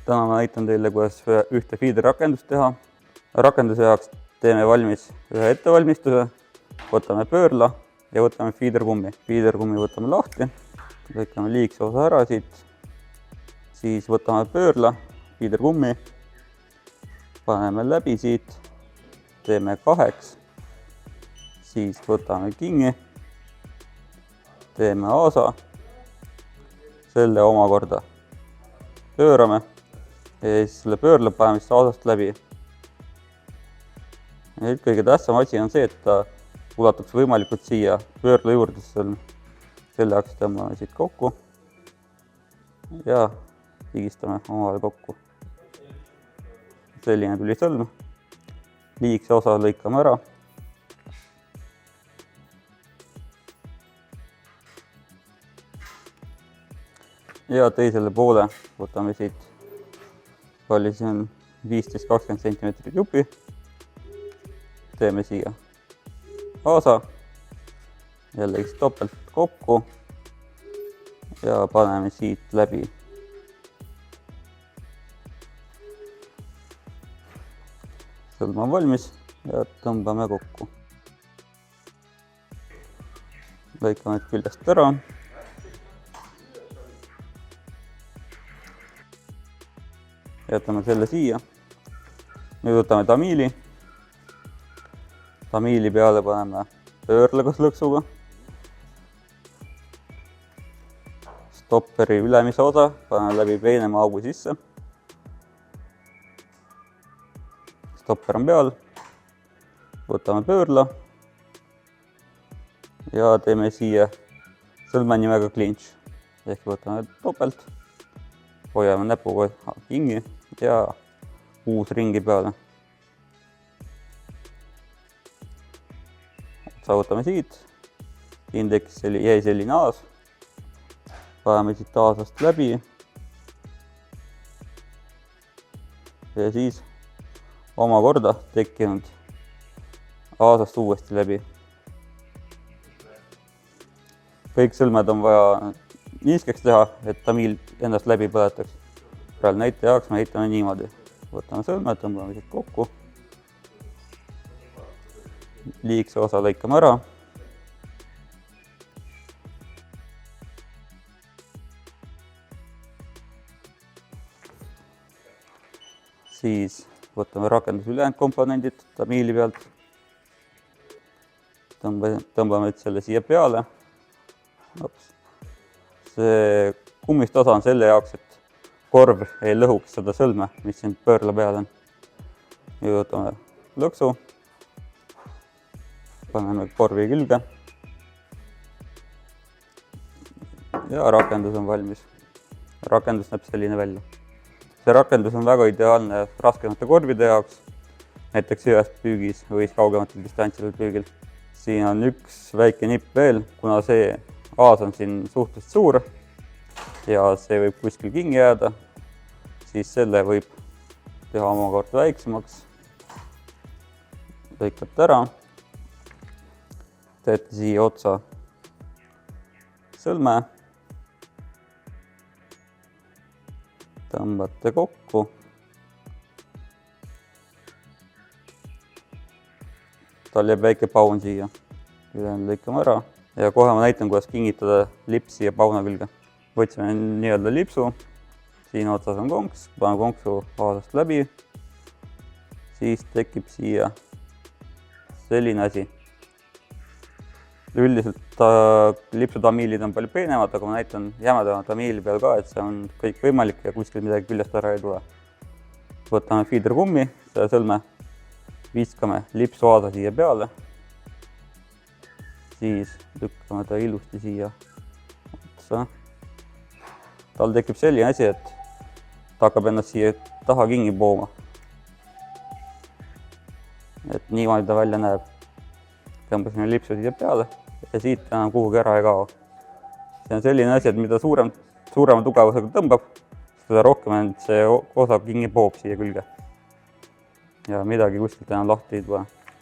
Täna ma näitan teile, kuidas ühte feeder-rakendust teha. Rakenduse jaoks teeme valmis ühe ettevalmistuse, võtame pöörla ja võtame feeder-kummi. Feeder-kummi võtame lahti, lõikame liigse osa ära siit, siis võtame pöörla, feeder-kummi, paneme läbi siit, teeme 2, siis võtame kingi, teeme aasa, selle omakorda pöörame ja siis selle pöörla paneme siis aasast läbi. Nüüd kõige tähtsam asi on see, et ta ulatuks võimalikult siia pöörla juurde. Selle jaoks tõmbame siit kokku ja pigistame omavahel kokku. Selline tuli sõlm. Liigse osa lõikame ära. Ja teisele poole võtame siit, palju see on 15-20 cm jupi, teeme siia aasa, jällegi topelt kokku ja paneme siit läbi. Sõlm on valmis ja tõmbame kokku. Lõikame küljest ära. Jätame selle siia. Nüüd võtame tamiili. Tamiili peale paneme pöörla koos lõksuga. Stopperi ülemise osa paneme läbi peenema augu sisse. Stopper on peal. Võtame pöörla ja teeme siia sõlme nimega clinch. Ehk võtame topelt, hoiame näpuga kingi ja uus ringi peale. Saavutame siit, siin jäi selline aas, paneme siit aasast läbi ja siis omakorda tekkinud aasast uuesti läbi. Kõik sõlmed on vaja niiskeks teha, et tamiil endast läbi põletaks. Praegu näite jaoks me ehitame niimoodi. Võtame sõlmed, tõmbame siit kokku. Liigse osa lõikame ära. Siis võtame rakenduse ülejäänud komponendid tamiili pealt. Tõmbame selle siia peale. See kummist osa on selle jaoks, et korv ei lõhuks seda sõlme, mis siin pöörla peal on. Nüüd võtame lõksu, paneme korvi külge ja rakendus on valmis. Rakendus näeb selline välja. See rakendus on väga ideaalne raskemate korvide jaoks, näiteks ühes püügis või kaugematel distantsidel püügil. Siin on üks väike nipp veel, kuna see aas on siin suhteliselt suur ja see võib kuskil kingi jääda, siis selle võib teha omakorda väiksemaks. Lõikate ära, teete siia otsa sõlme, tõmbate kokku, tal jääb väike paun siia, ülejäänud lõikame ära ja kohe ma näitan, kuidas kingitada lips siia pauna külge. Võtsime nii-öelda lipsu, siin otsas on konks, paneme konksu aasast läbi, siis tekib siia selline asi. Üldiselt lipsu tamiilid on palju peenemad, aga ma näitan jämedama tamiili peal ka, et see on kõik võimalik ja kuskil midagi küljest ära ei tule. Võtame feeder-kummi, selle sõlme, viskame lipsu aasa siia peale, siis lükkame ta ilusti siia otsa. Tal tekib selline asi, et ta hakkab ennast siia taha kingi pooma. Et niimoodi ta välja näeb. Tõmbasime lipsu siia peale ja siit enam kuhugi ära ei kao. See on selline asi, et mida suurema tugevusega tõmbab, seda rohkem see osa kingi poob siia külge. Ja midagi kuskilt enam lahti ei tule.